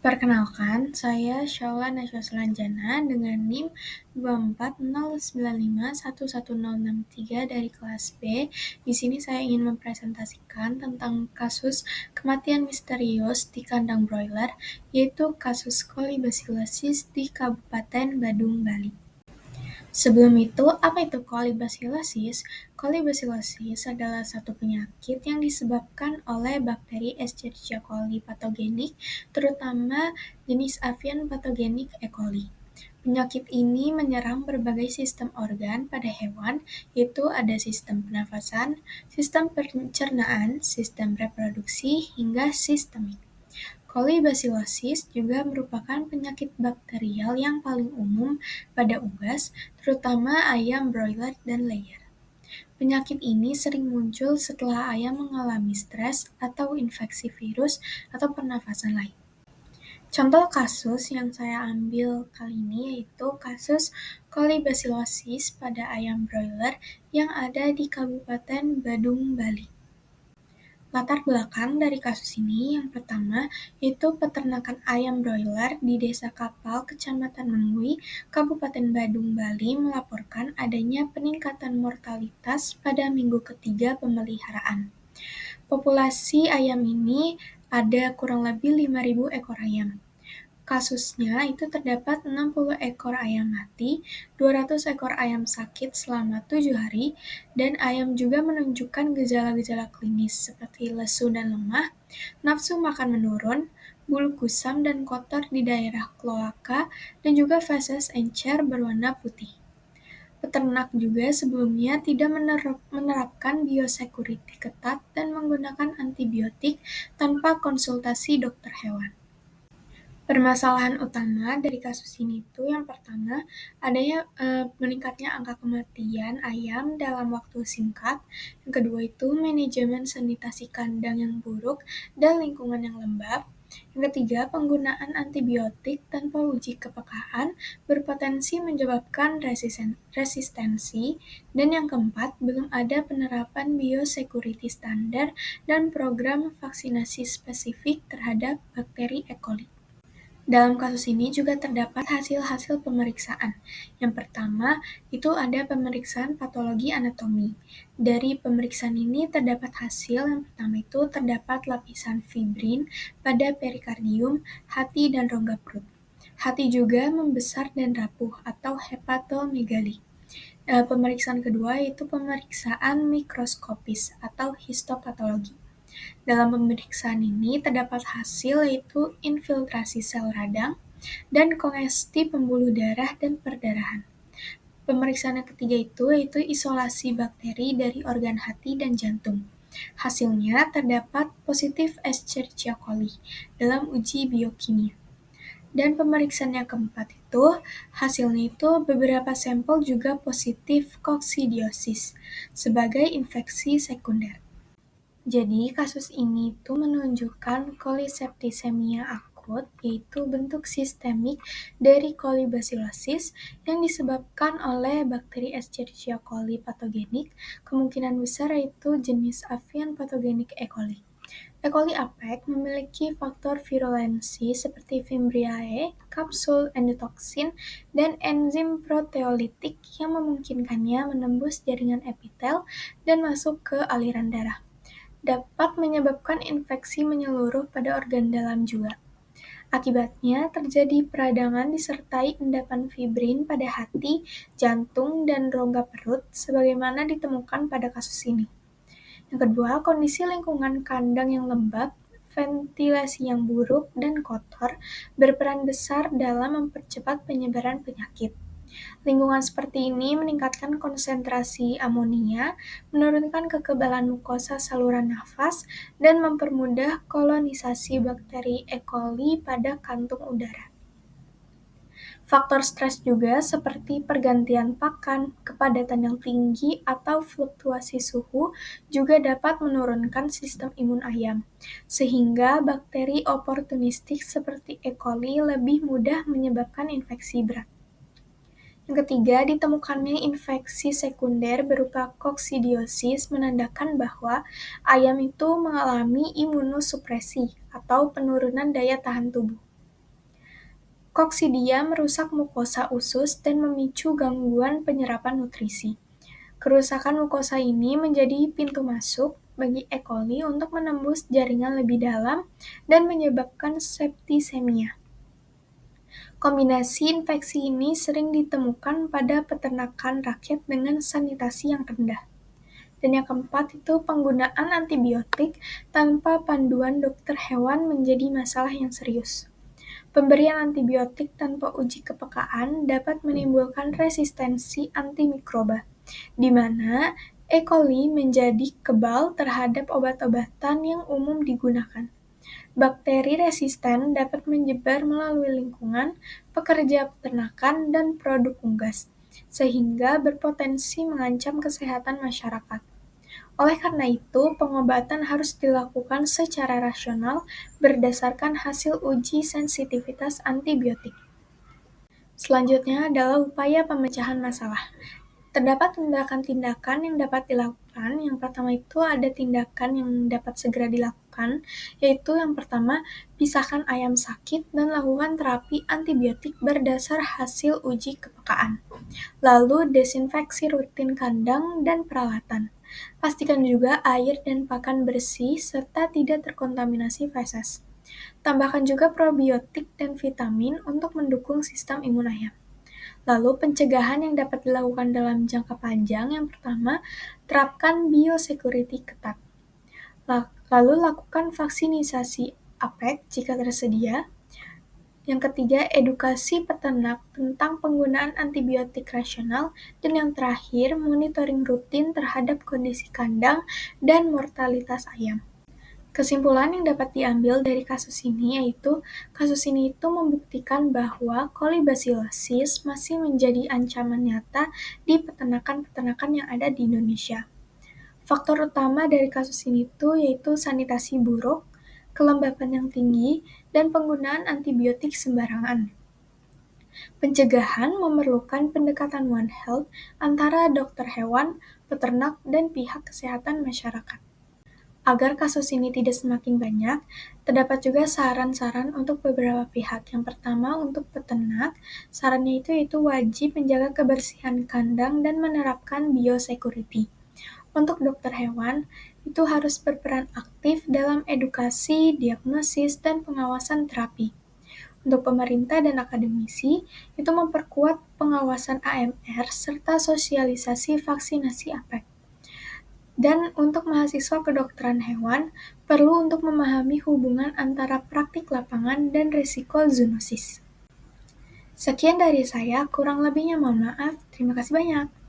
Perkenalkan, saya Syaula Najwa Sulanjana dengan NIM 24095110063 dari kelas B. Di sini saya ingin mempresentasikan tentang kasus kematian misterius di kandang broiler, yaitu kasus kolibasilosis di Kabupaten Badung, Bali. Sebelum itu, apa itu kolibasilosis? Kolibasilosis adalah satu penyakit yang disebabkan oleh bakteri Escherichia coli patogenik, terutama jenis avian patogenik E. coli. Penyakit ini menyerang berbagai sistem organ pada hewan, yaitu ada sistem pernafasan, sistem pencernaan, sistem reproduksi, hingga sistemik. Kolibasilosis juga merupakan penyakit bakterial yang paling umum pada unggas, terutama ayam broiler dan layer. Penyakit ini sering muncul setelah ayam mengalami stres atau infeksi virus atau pernafasan lain. Contoh kasus yang saya ambil kali ini yaitu kasus kolibasilosis pada ayam broiler yang ada di Kabupaten Badung, Bali. Latar belakang dari kasus ini yang pertama yaitu peternakan ayam broiler di Desa Kapal, Kecamatan Mengui, Kabupaten Badung, Bali melaporkan adanya peningkatan mortalitas pada minggu ketiga pemeliharaan. Populasi ayam ini ada kurang lebih 5.000 ekor ayam. Kasusnya itu terdapat 60 ekor ayam mati, 200 ekor ayam sakit selama 7 hari, dan ayam juga menunjukkan gejala-gejala klinis seperti lesu dan lemah, nafsu makan menurun, bulu kusam dan kotor di daerah kloaka, dan juga feses encer berwarna putih. Peternak juga sebelumnya tidak menerapkan biosecurity ketat dan menggunakan antibiotik tanpa konsultasi dokter hewan. Permasalahan utama dari kasus ini tuh yang pertama adanya meningkatnya angka kematian ayam dalam waktu singkat. Yang kedua itu manajemen sanitasi kandang yang buruk dan lingkungan yang lembab. Yang ketiga penggunaan antibiotik tanpa uji kepekaan berpotensi menyebabkan resistensi. Dan yang keempat belum ada penerapan biosecurity standar dan program vaksinasi spesifik terhadap bakteri E. coli. Dalam kasus ini juga terdapat hasil-hasil pemeriksaan. Yang pertama, itu ada pemeriksaan patologi anatomi. Dari pemeriksaan ini terdapat hasil yang pertama itu terdapat lapisan fibrin pada perikardium, hati, dan rongga perut. Hati juga membesar dan rapuh atau hepatomegali. Pemeriksaan kedua yaitu pemeriksaan mikroskopis atau histopatologi. Dalam pemeriksaan ini terdapat hasil yaitu infiltrasi sel radang dan kongesti pembuluh darah dan perdarahan. Pemeriksaan yang ketiga itu yaitu isolasi bakteri dari organ hati dan jantung. Hasilnya terdapat positif Escherichia coli dalam uji biokimia. Dan pemeriksaan yang keempat itu, hasilnya itu beberapa sampel juga positif koksidiosis sebagai infeksi sekunder. Jadi, kasus ini tuh menunjukkan koliseptisemia akut, yaitu bentuk sistemik dari kolibasilosis yang disebabkan oleh bakteri Escherichia coli patogenik, kemungkinan besar yaitu jenis avian patogenik E. coli. E. coli apec memiliki faktor virulensi seperti Fimbriae, kapsul endotoxin, dan enzim proteolitik yang memungkinkannya menembus jaringan epitel dan masuk ke aliran darah. Dapat menyebabkan infeksi menyeluruh pada organ dalam juga. Akibatnya terjadi peradangan disertai endapan fibrin pada hati, jantung, dan rongga perut sebagaimana ditemukan pada kasus ini. Yang kedua, kondisi lingkungan kandang yang lembab, ventilasi yang buruk dan kotor berperan besar dalam mempercepat penyebaran penyakit. Lingkungan seperti ini meningkatkan konsentrasi amonia, menurunkan kekebalan mukosa saluran nafas, dan mempermudah kolonisasi bakteri E. coli pada kantung udara. Faktor stres juga seperti pergantian pakan, kepadatan yang tinggi, atau fluktuasi suhu juga dapat menurunkan sistem imun ayam, sehingga bakteri oportunistik seperti E. coli lebih mudah menyebabkan infeksi berat. Yang ketiga, ditemukannya infeksi sekunder berupa koksidiosis menandakan bahwa ayam itu mengalami imunosupresi atau penurunan daya tahan tubuh. Koksidia merusak mukosa usus dan memicu gangguan penyerapan nutrisi. Kerusakan mukosa ini menjadi pintu masuk bagi E. coli untuk menembus jaringan lebih dalam dan menyebabkan septisemia. Kombinasi infeksi ini sering ditemukan pada peternakan rakyat dengan sanitasi yang rendah. Dan yang keempat itu penggunaan antibiotik tanpa panduan dokter hewan menjadi masalah yang serius. Pemberian antibiotik tanpa uji kepekaan dapat menimbulkan resistensi antimikroba, di mana E. coli menjadi kebal terhadap obat-obatan yang umum digunakan. Bakteri resisten dapat menyebar melalui lingkungan, pekerja peternakan, dan produk unggas, sehingga berpotensi mengancam kesehatan masyarakat. Oleh karena itu, pengobatan harus dilakukan secara rasional berdasarkan hasil uji sensitivitas antibiotik. Selanjutnya adalah upaya pemecahan masalah. Terdapat tindakan-tindakan yang dapat dilakukan. Yang pertama itu ada tindakan yang dapat segera dilakukan, yaitu yang pertama, pisahkan ayam sakit dan lakukan terapi antibiotik berdasar hasil uji kepekaan. Lalu desinfeksi rutin kandang dan peralatan. Pastikan juga air dan pakan bersih serta tidak terkontaminasi feses. Tambahkan juga probiotik dan vitamin untuk mendukung sistem imun ayam. Lalu pencegahan yang dapat dilakukan dalam jangka panjang, yang pertama, terapkan biosecurity ketat. Lalu lakukan vaksinisasi APEK jika tersedia. Yang ketiga, edukasi peternak tentang penggunaan antibiotik rasional. Dan yang terakhir, monitoring rutin terhadap kondisi kandang dan mortalitas ayam. Kesimpulan yang dapat diambil dari kasus ini yaitu, kasus ini itu membuktikan bahwa kolibasilosis masih menjadi ancaman nyata di peternakan-peternakan yang ada di Indonesia. Faktor utama dari kasus ini itu yaitu sanitasi buruk, kelembapan yang tinggi, dan penggunaan antibiotik sembarangan. Pencegahan memerlukan pendekatan One Health antara dokter hewan, peternak, dan pihak kesehatan masyarakat. Agar kasus ini tidak semakin banyak, terdapat juga saran-saran untuk beberapa pihak. Yang pertama, untuk peternak, sarannya itu wajib menjaga kebersihan kandang dan menerapkan biosecurity. Untuk dokter hewan, itu harus berperan aktif dalam edukasi, diagnosis, dan pengawasan terapi. Untuk pemerintah dan akademisi, itu memperkuat pengawasan AMR serta sosialisasi vaksinasi APEK. Dan untuk mahasiswa kedokteran hewan, perlu untuk memahami hubungan antara praktik lapangan dan risiko zoonosis. Sekian dari saya, kurang lebihnya mohon maaf. Terima kasih banyak.